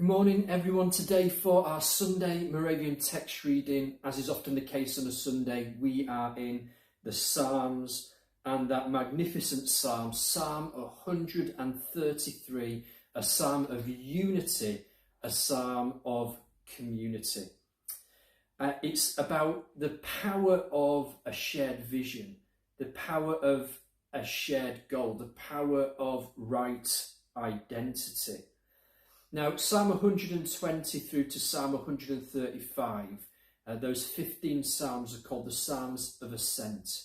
Good morning everyone. Today for our Sunday Moravian text reading, as is often the case on a Sunday, we are in the Psalms and that magnificent Psalm, Psalm 133, a Psalm of unity, a Psalm of community. It's about the power of a shared vision, the power of a shared goal, the power of right identity. Now, Psalm 120 through to Psalm 135, those 15 Psalms are called the Psalms of Ascent.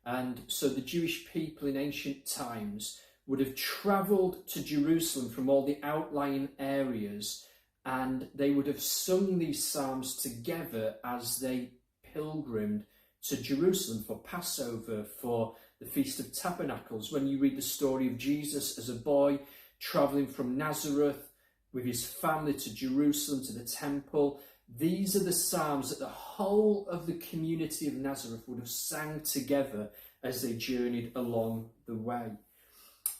And so the Jewish people in ancient times would have travelled to Jerusalem from all the outlying areas, and they would have sung these Psalms together as they pilgrimed to Jerusalem for Passover, for the Feast of Tabernacles. When you read the story of Jesus as a boy travelling from Nazareth with his family to Jerusalem, to the temple, these are the psalms that the whole of the community of Nazareth would have sang together as they journeyed along the way.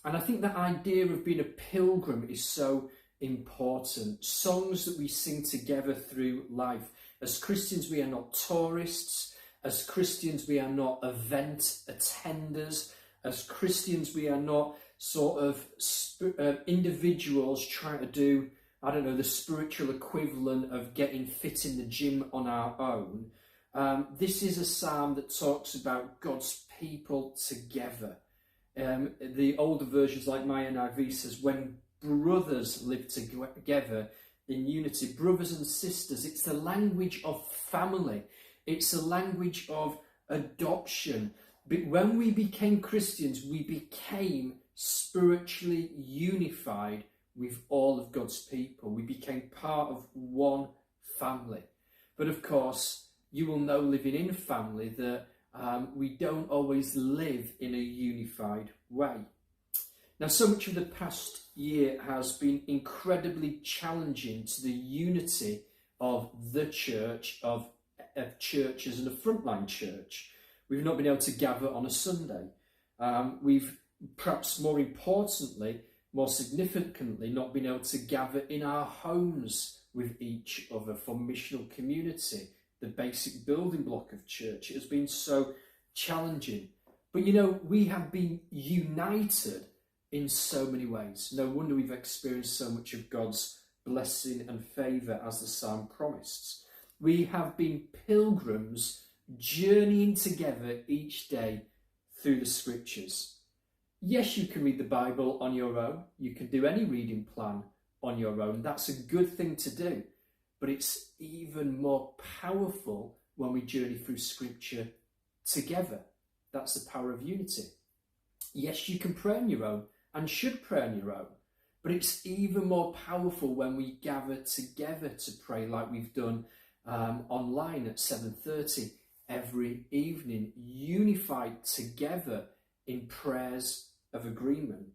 And I think that idea of being a pilgrim is so important. Songs that we sing together through life. As Christians, we are not tourists. As Christians, we are not event attenders. As Christians, we are not sort of individuals trying to do, the spiritual equivalent of getting fit in the gym on our own. This is a psalm that talks about God's people together. The older versions, like my NIV, says when brothers live together in unity, brothers and sisters. It's the language of family. It's the language of adoption. But when we became Christians, we became spiritually unified with all of God's people. We became part of one family. But of course, you will know, living in a family, that we don't always live in a unified way. Now, so much of the past year has been incredibly challenging to the unity of the church, of churches and a frontline church. We've not been able to gather on a Sunday. We've perhaps more importantly, more significantly, not been able to gather in our homes with each other for missional community, the basic building block of church. It has been so challenging. But we have been united in so many ways. No wonder we've experienced so much of God's blessing and favour, as the psalm promised. We have been pilgrims journeying together each day through the scriptures. Yes, you can read the Bible on your own. You can do any reading plan on your own. That's a good thing to do. But it's even more powerful when we journey through scripture together. That's the power of unity. Yes, you can pray on your own and should pray on your own. But it's even more powerful when we gather together to pray, like we've done online at 7:30 every evening, unified together in prayers of agreement.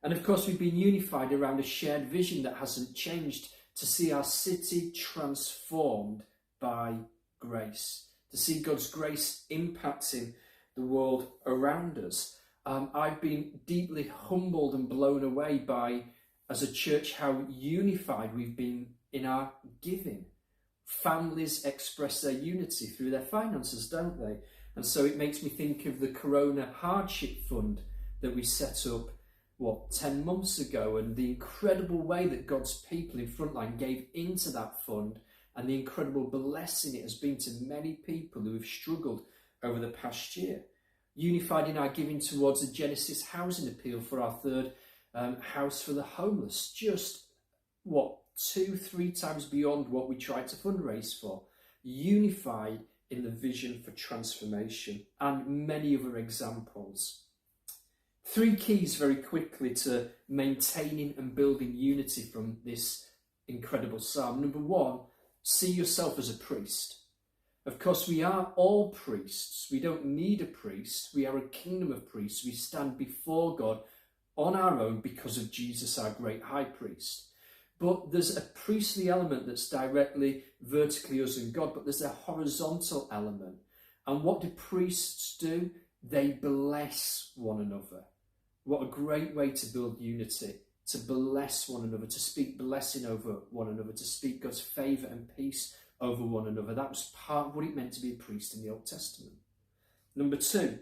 And of course, we've been unified around a shared vision that hasn't changed, to see our city transformed by grace, to see God's grace impacting the world around us. I've been deeply humbled and blown away by, as a church, how unified we've been in our giving. Families express their unity through their finances, don't they? And so it makes me think of the Corona Hardship Fund that we set up, 10 months ago, and the incredible way that God's people in Frontline gave into that fund, and the incredible blessing it has been to many people who have struggled over the past year. Unified in our giving towards the Genesis housing appeal for our third house for the homeless. Just 2-3 times beyond what we tried to fundraise for. Unified in the vision for transformation, and many other examples. 3 keys very quickly to maintaining and building unity from this incredible psalm. Number 1, see yourself as a priest. Of course, we are all priests. We don't need a priest. We are a kingdom of priests. We stand before God on our own because of Jesus, our great high priest. But there's a priestly element that's directly vertically us and God, but there's a horizontal element. And what do priests do? They bless one another. What a great way to build unity, to bless one another, to speak blessing over one another, to speak God's favour and peace over one another. That was part of what it meant to be a priest in the Old Testament. Number 2,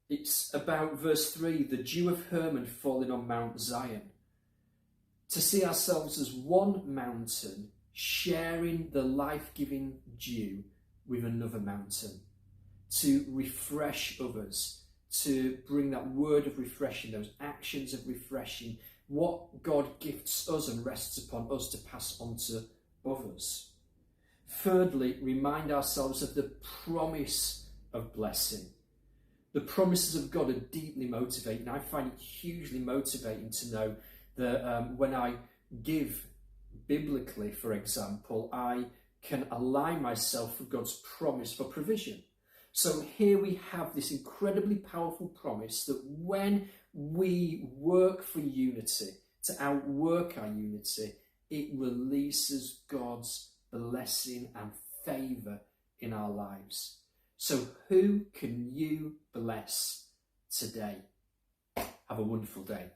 it's about verse 3, the dew of Hermon falling on Mount Zion. To see ourselves as one mountain sharing the life-giving dew with another mountain, to refresh others, to bring that word of refreshing, those actions of refreshing, what God gifts us and rests upon us to pass on to others. Thirdly, remind ourselves of the promise of blessing. The promises of God are deeply motivating. I find it hugely motivating to know that when I give biblically, for example, I can align myself with God's promise for provision. So here we have this incredibly powerful promise that when we work for unity, to outwork our unity, it releases God's blessing and favour in our lives. So who can you bless today? Have a wonderful day.